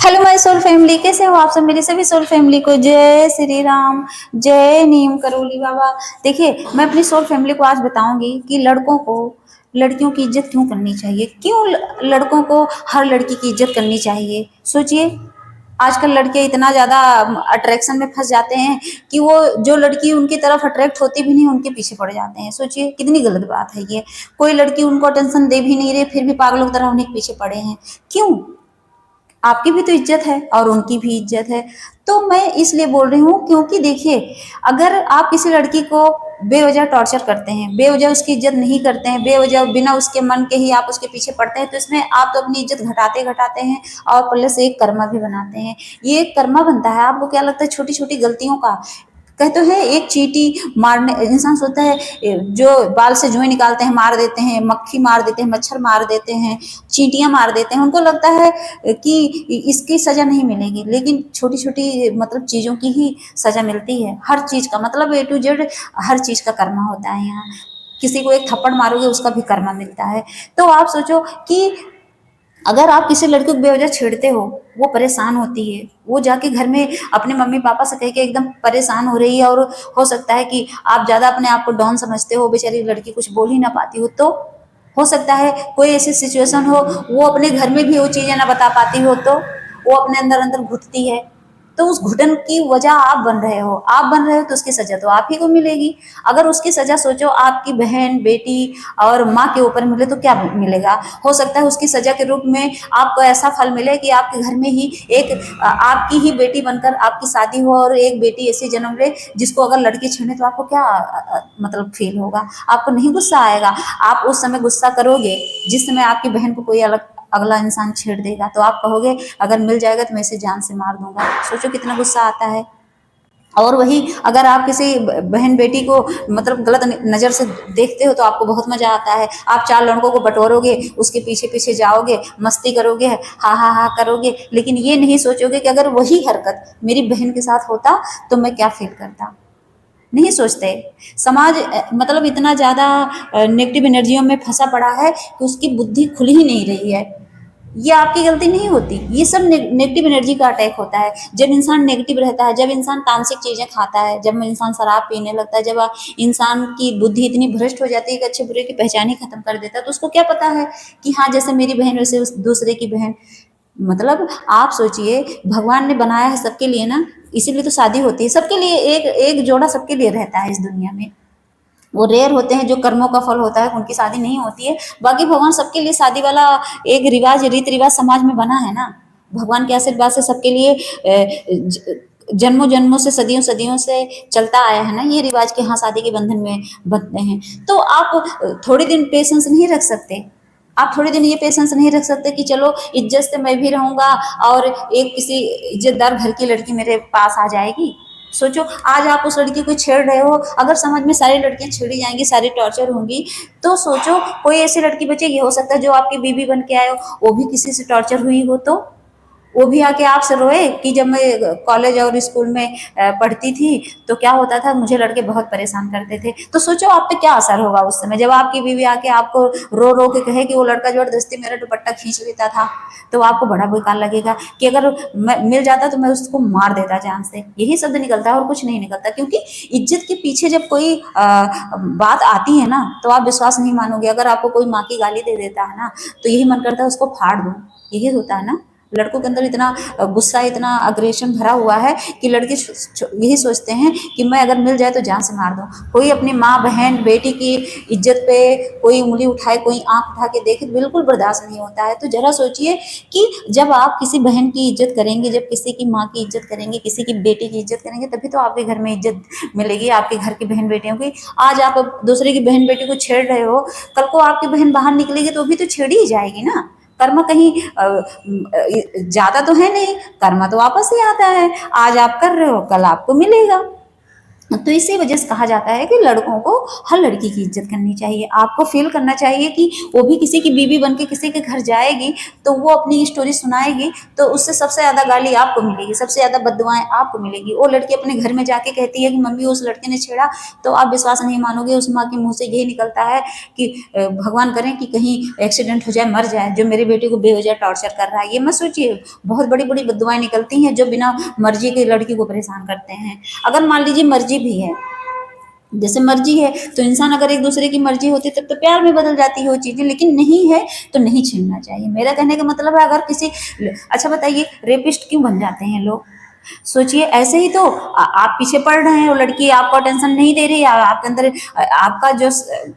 Hello my soul family, कैसे हो आप सब। मेरी सभी सोल फैमिली को जय श्री राम, जय नीम करोली बाबा। देखिए, मैं अपनी सोल फैमिली को आज बताऊंगी कि लड़कों को लड़कियों की इज्जत क्यों करनी चाहिए, क्यों लड़कों को हर लड़की की इज्जत करनी चाहिए। सोचिए, आजकल लड़के इतना ज्यादा अट्रैक्शन में फंस जाते हैं कि वो जो लड़की उनकी तरफ अट्रैक्ट होती भी नहीं उनके पीछे पड़ जाते हैं। सोचिए कितनी गलत बात है ये। कोई लड़की उनको अटेंशन दे भी नहीं रही, फिर भी पागलों की तरह उन्हीं के पीछे पड़े हैं। क्यों? आपकी भी तो इज्जत है और उनकी भी इज्जत है। तो मैं इसलिए बोल रही हूँ क्योंकि देखिए, अगर आप किसी लड़की को बेवजह टॉर्चर करते हैं, बेवजह उसकी इज्जत नहीं करते हैं, बेवजह बिना उसके मन के ही आप उसके पीछे पड़ते हैं, तो इसमें आप तो अपनी इज्जत घटाते घटाते हैं और प्लस एक कर्मा भी बनाते हैं। ये एक कर्मा बनता है। आपको क्या लगता है छोटी छोटी गलतियों का? कहते हैं एक चींटी मारने, इंसान सोचता है जो बाल से जुएं निकालते हैं मार देते हैं, मक्खी मार देते हैं, मच्छर मार देते हैं, चींटियां मार देते हैं, उनको लगता है कि इसकी सजा नहीं मिलेगी, लेकिन छोटी छोटी मतलब चीजों की ही सजा मिलती है। हर चीज का मतलब ए टू जेड हर चीज का कर्मा होता है यहाँ। किसी को एक थप्पड़ मारोगे उसका भी कर्मा मिलता है। तो आप सोचो कि अगर आप किसी लड़की को बेवजह छेड़ते हो, वो परेशान होती है, वो जाके घर में अपने मम्मी पापा से कह के एकदम परेशान हो रही है, और हो सकता है कि आप ज्यादा अपने आप को डाउन समझते हो, बेचारी लड़की कुछ बोल ही ना पाती हो, तो हो सकता है कोई ऐसी सिचुएशन हो, वो अपने घर में भी वो चीजें ना बता पाती हो, तो वो अपने अंदर अंदर घुटती है। तो उस घुटन की वजह आप बन रहे हो, आप बन रहे हो, तो उसकी सजा तो आप ही को मिलेगी। अगर उसकी सजा सोचो आपकी बहन बेटी और माँ के ऊपर मिले तो क्या मिलेगा? हो सकता है उसकी सजा के रूप में आपको ऐसा फल मिले कि आपके घर में ही एक आपकी ही बेटी बनकर आपकी शादी हो, और एक बेटी ऐसी जन्म ले जिसको अगर लड़की छेड़े, तो आपको क्या मतलब फील होगा? आपको नहीं गुस्सा आएगा? आप उस समय गुस्सा करोगे जिस समय आपकी बहन को कोई अलग अगला इंसान छेड़ देगा, तो आप कहोगे अगर मिल जाएगा तो मैं इसे जान से मार दूंगा। सोचो कितना गुस्सा आता है। और वही अगर आप किसी बहन बेटी को मतलब गलत नजर से देखते हो तो आपको बहुत मजा आता है। आप चार लड़कों को बटोरोगे, उसके पीछे पीछे जाओगे, मस्ती करोगे, हा करोगे, लेकिन ये नहीं सोचोगे कि अगर वही हरकत मेरी बहन के साथ होता तो मैं क्या फील करता। नहीं सोचते। समाज मतलब इतना ज्यादा नेगेटिव एनर्जियों में फंसा पड़ा है कि उसकी बुद्धि खुल ही नहीं रही है। ये आपकी गलती नहीं होती, ये सब नेगेटिव एनर्जी का अटैक होता है। जब इंसान नेगेटिव रहता है, जब इंसान तामसिक चीजें खाता है, जब इंसान शराब पीने लगता है, जब इंसान की बुद्धि इतनी भ्रष्ट हो जाती है कि अच्छे बुरे की पहचान ही खत्म कर देता है, तो उसको क्या पता है कि हाँ जैसे मेरी बहन वैसे उस दूसरे की बहन। मतलब आप सोचिए, भगवान ने बनाया है सबके लिए ना, इसीलिए तो शादी होती है सबके लिए। एक एक जोड़ा सबके लिए रहता है इस दुनिया में। वो रेयर होते हैं जो कर्मों का फल होता है, उनकी शादी नहीं होती है। बाकी भगवान सबके लिए शादी वाला एक रिवाज रीति रिवाज समाज में बना है ना। भगवान के आशीर्वाद से सबके लिए जन्मों जन्मों से सदियों सदियों से चलता आया है ना ये रिवाज के, हाँ शादी के बंधन में बंधते हैं। तो आप थोड़ी दिन पेशेंस नहीं रख सकते? आप थोड़ी दिन ये पेशेंस नहीं रख सकते कि चलो इज्जत से मैं भी रहूंगा और एक किसी इज्जतदार घर की लड़की मेरे पास आ जाएगी? सोचो, आज आप उस लड़की को छेड़ रहे हो, अगर समाज में सारी लड़कियां छेड़ी जाएंगी, सारी टॉर्चर होंगी, तो सोचो कोई ऐसी लड़की बचेगी? हो सकता है जो आपकी बीवी बन के आए हो वो भी किसी से टॉर्चर हुई हो, तो वो भी आके आपसे रोए कि जब मैं कॉलेज और स्कूल में पढ़ती थी तो क्या होता था, मुझे लड़के बहुत परेशान करते थे। तो सोचो आप पे क्या असर होगा उस समय जब आपकी बीवी आके आपको रो रो के कहे कि वो लड़का जबरदस्ती मेरा दुपट्टा खींच लेता था। तो आपको बड़ा बेकार लगेगा कि अगर मिल जाता तो मैं उसको मार देता जान से। यही शब्द निकलता है और कुछ नहीं निकलता, क्योंकि इज्जत के पीछे जब कोई बात आती है ना तो आप विश्वास नहीं मानोगे। अगर आपको कोई माँ की गाली दे देता है ना तो यही मन करता है उसको फाड़ दूं। यही होता है ना। लड़कों के अंदर इतना गुस्सा, इतना अग्रेशन भरा हुआ है कि लड़के यही सोचते हैं कि मैं अगर मिल जाए तो जान से मार दूं। कोई अपनी माँ बहन बेटी की इज्जत पे कोई उंगली उठाए, कोई आंख उठा के देखे, बिल्कुल बर्दाश्त नहीं होता है। तो जरा सोचिए कि जब आप किसी बहन की इज्जत करेंगे, जब किसी की माँ की इज्जत करेंगे, किसी की बेटी की इज्जत करेंगे, तभी तो आपके घर में इज्जत मिलेगी, आपके घर की बहन बेटियों की। आज आप दूसरे की बहन बेटी को छेड़ रहे हो, कल को आपकी बहन बाहर निकलेगी तो भी तो छेड़ी ही जाएगी ना। कर्म कहीं ज्यादा तो है नहीं, कर्म तो वापस ही आता है। आज आप कर रहे हो कल आपको मिलेगा। तो इसी वजह से कहा जाता है कि लड़कों को हर लड़की की इज्जत करनी चाहिए। आपको फील करना चाहिए कि वो भी किसी की बीवी बन के किसी के घर जाएगी तो वो अपनी स्टोरी सुनाएगी तो उससे सबसे ज़्यादा गाली आपको मिलेगी, सबसे ज़्यादा बददुआएं आपको मिलेगी। वो लड़की अपने घर में जाके कहती है कि मम्मी उस लड़के ने छेड़ा, तो आप विश्वास नहीं मानोगे उस माँ के मुंह से यही निकलता है कि भगवान करें कि कहीं एक्सीडेंट हो जाए, मर जाए, जो मेरी बेटी को बेवजह टॉर्चर कर रहा है। ये मत सोचिए, बहुत बड़ी बड़ी बददुआएं निकलती हैं जो बिना मर्जी के लड़की को परेशान करते हैं। अगर मान लीजिए मर्जी भी है, जैसे मर्जी है तो इंसान अगर एक दूसरे की मर्जी होती तब तो प्यार में बदल जाती है वो चीजें, लेकिन नहीं है तो नहीं छीनना चाहिए। मेरा कहने का मतलब है, अगर किसी, अच्छा बताइए रेपिस्ट क्यों बन जाते हैं लोग? सोचिए ऐसे ही तो आप पीछे पड़ रहे हैं, वो लड़की आपको अटेंशन नहीं दे रही है, आपके अंदर आपका जो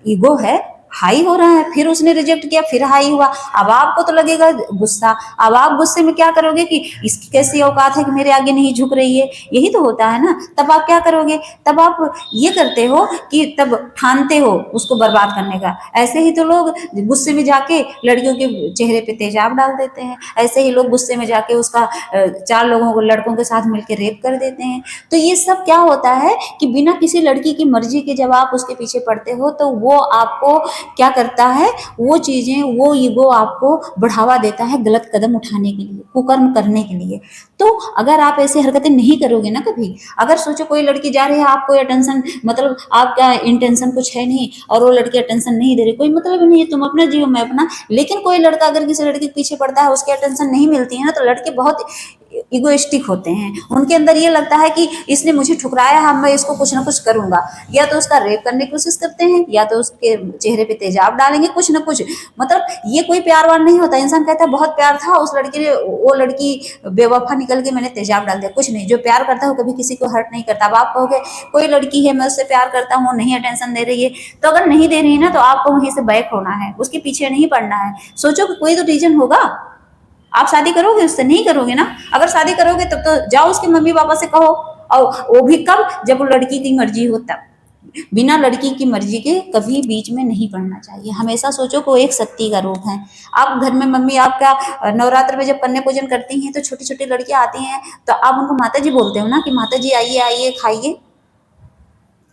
ईगो है हाई हो रहा है, फिर उसने रिजेक्ट किया, फिर हाई हुआ, अब आपको तो लगेगा गुस्सा। अब आप गुस्से में क्या करोगे कि इसकी कैसी औकात है कि मेरे आगे नहीं झुक रही है, यही तो होता है ना। तब आप क्या करोगे, तब आप ये करते हो कि तब ठानते हो उसको बर्बाद करने का। ऐसे ही तो लोग गुस्से में जाके लड़कियों के चेहरे पे तेजाब डाल देते हैं, ऐसे ही लोग गुस्से में जाके उसका चार लोगों को लड़कों के साथ मिलकर रेप कर देते हैं। तो ये सब क्या होता है कि बिना किसी लड़की की मर्जी के जब आप उसके पीछे पड़ते हो तो वो आपको क्या करता है, वो चीजें, वो ईगो आपको बढ़ावा देता है गलत कदम उठाने के लिए, कुकर्म करने के लिए। तो अगर आप ऐसी हरकतें नहीं करोगे ना कभी, अगर सोचो कोई लड़की जा रही है, आपको अटेंशन, मतलब आपका इंटेंशन कुछ है नहीं और वो लड़की अटेंशन नहीं दे रही, कोई मतलब नहीं है, तुम अपना जियो मैं अपना। लेकिन कोई लड़का अगर किसी लड़की के पीछे पड़ता है, उसकी अटेंशन नहीं मिलती है ना, तो लड़के बहुत इगोइस्टिक होते हैं। उनके अंदर ये लगता है कि इसने मुझे ठुकराया है, मैं इसको कुछ ना कुछ करूंगा, या तो उसका रेप करने की कोशिश करते हैं या तो उसके चेहरे पे तेजाब डालेंगे, कुछ ना कुछ। मतलब ये कोई प्यार वार नहीं होता। इंसान कहता है बहुत प्यार था उस लड़की ने, वो लड़की बेवफा निकल के मैंने तेजाब डाल दिया, कुछ नहीं। जो प्यार करता है वो कभी किसी को हर्ट नहीं करता। अब आप कहोगे कोई लड़की है मैं उससे प्यार करता हूँ, नहीं अटेंशन दे रही है, तो अगर नहीं दे रही है ना तो आपको वहीं से बैक होना है, उसके पीछे नहीं पड़ना है। सोचो कि कोई तो रीजन होगा। आप शादी करोगे उससे? नहीं करोगे ना। अगर शादी करोगे तब तो जाओ उसके मम्मी पापा से कहो, और वो भी कब, जब वो लड़की की मर्जी हो तब। बिना लड़की की मर्जी के कभी बीच में नहीं पड़ना चाहिए। हमेशा सोचो को एक शक्ति का रूप है। आप घर में मम्मी आपका नवरात्र में जब कन्या पूजन करती हैं तो छोटी छोटी लड़कियां आती हैं, तो आप उनको माता जी बोलते हो ना कि माता जी आइए आइए खाइए,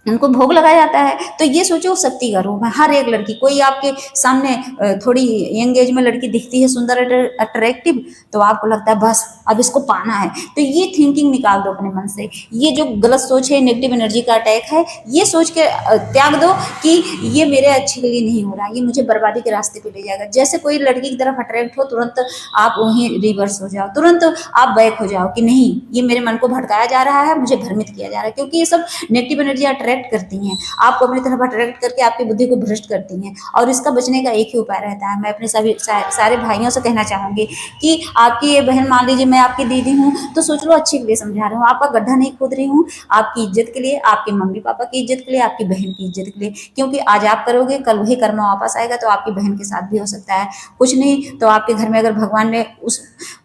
उनको भोग लगाया जाता है। तो ये सोचो शक्ति का रूप है। हर एक लड़की, कोई आपके सामने थोड़ी यंग एज में लड़की दिखती है सुंदर अट्रैक्टिव, तो आपको लगता है बस अब इसको पाना है, तो ये थिंकिंग निकाल दो अपने मन से। ये जो गलत सोच है, नेगेटिव एनर्जी का अटैक है, ये सोच के त्याग दो कि ये मेरे अच्छे के लिए नहीं हो रहा, ये मुझे बर्बादी के रास्ते पे ले जाएगा। जैसे कोई लड़की की तरफ अट्रैक्ट हो, तुरंत आप वहीं रिवर्स हो जाओ, तुरंत आप बैक हो जाओ कि नहीं, ये मेरे मन को भटकाया जा रहा है, मुझे भ्रमित किया जा रहा है। क्योंकि ये सब नेगेटिव एनर्जी अट्रैक्ट करती हैं, आपको अपनी तरफ अट्रैक्ट करके आपकी बुद्धि को भ्रष्ट करती हैं। और इसका बचने का एक ही उपाय रहता है। मैं अपने सभी सारे भाइयों से कहना चाहूंगी कि आपकी ये बहन, मान लीजिए मैं आपकी दीदी हूँ, तो सोच लो अच्छे के लिए समझा रही हूँ, आपका गड्ढा नहीं खोद रही हूँ, आपकी इज्जत के लिए, आपके मम्मी पापा की इज्जत के लिए, आपकी बहन की इज्जत के लिए। क्योंकि आज आप करोगे कल वही कर्म वापस आएगा, तो आपकी बहन के साथ भी हो सकता है। कुछ नहीं तो आपके घर में अगर भगवान ने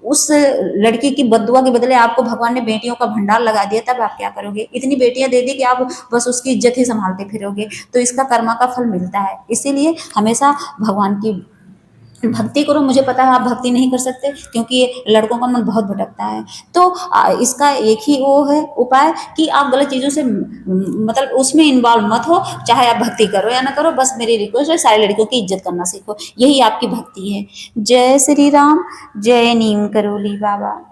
उस लड़की की बददुआ के बदले आपको भगवान ने बेटियों का भंडार लगा दिया, तब आप क्या करोगे? इतनी बेटियां दे दी कि आप बस उसकी इज्जत ही संभालते फिरोगे, तो इसका कर्मा का फल मिलता है। इसीलिए हमेशा भगवान की भक्ति करो। मुझे पता है आप भक्ति नहीं कर सकते क्योंकि ये लड़कों का मन बहुत भटकता है। तो इसका एक ही वो है उपाय कि आप गलत चीज़ों से मतलब उसमें इन्वॉल्व मत हो, चाहे आप भक्ति करो या ना करो। बस मेरी रिक्वेस्ट है, सारी लड़कियों की इज्जत करना सीखो, यही आपकी भक्ति है। जय श्री राम, जय नीम करोली बाबा।